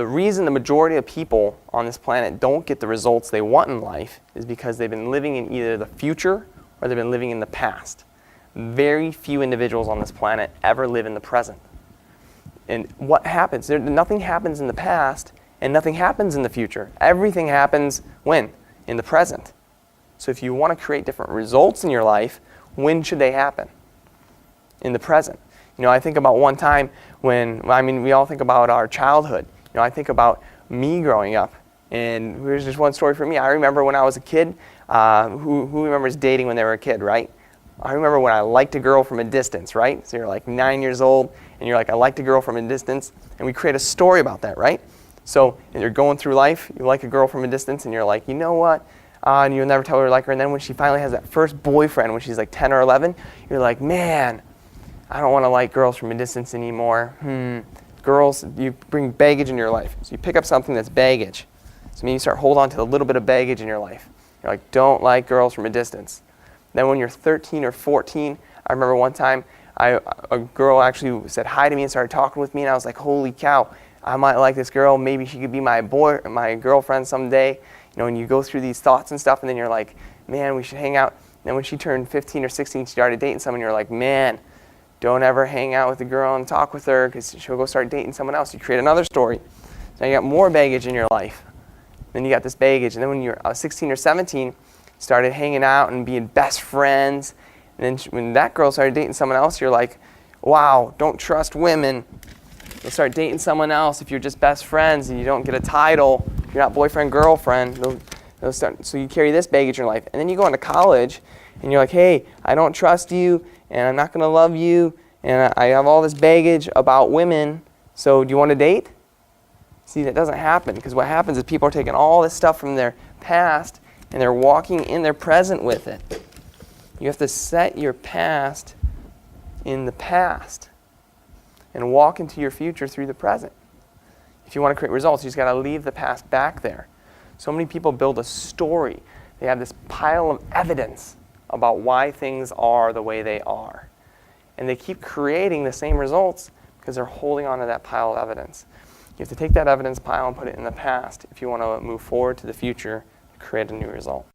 The reason the majority of people on this planet don't get the results they want in life is because they've been living in either the future or they've been living in the past. Very few individuals on this planet ever live in the present. And what happens? Nothing happens in the past and nothing happens in the future. Everything happens when? In the present. So if you want to create different results in your life, when should they happen? In the present. You know, I think about one time when, we all think about our childhood. You know, I think about me growing up. And here's just one story for me. I remember when I was a kid, who remembers dating when they were a kid, right? I remember when I liked a girl from a distance, right? So you're like 9 years old, and you're like, I liked a girl from a distance, and we create a story about that, right? So you're going through life, you like a girl from a distance, and you're like, you know what? And you'll never tell her you like her. And then when she finally has that first boyfriend, when she's like 10 or 11, you're like, man, I don't want to like girls from a distance anymore. Girls, you bring baggage in your life. So you pick up something that's baggage. So you start holding on to a little bit of baggage in your life. You're like, don't like girls from a distance. Then when you're 13 or 14, I remember one time a girl actually said hi to me and started talking with me, and I was like, holy cow, I might like this girl. Maybe she could be my girlfriend someday. You know, and you go through these thoughts and stuff, and then you're like, man, we should hang out. And then when she turned 15 or 16, she started dating someone, and you're like, man, don't ever hang out with the girl and talk with her because she'll go start dating someone else. You create another story. So you got more baggage in your life. Then you got this baggage. And then when you're 16 or 17, you started hanging out and being best friends. And then when that girl started dating someone else, you're like, wow, don't trust women. You'll start dating someone else if you're just best friends and you don't get a title. You're not boyfriend, girlfriend. So you carry this baggage in your life. And then you go into college and you're like, hey, I don't trust you and I'm not going to love you and I have all this baggage about women. So do you want to date? See, that doesn't happen because what happens is people are taking all this stuff from their past and they're walking in their present with it. You have to set your past in the past and walk into your future through the present. If you want to create results, you just got to leave the past back there. So many people build a story. They have this pile of evidence about why things are the way they are. And they keep creating the same results because they're holding on to that pile of evidence. You have to take that evidence pile and put it in the past if you want to move forward to the future and create a new result.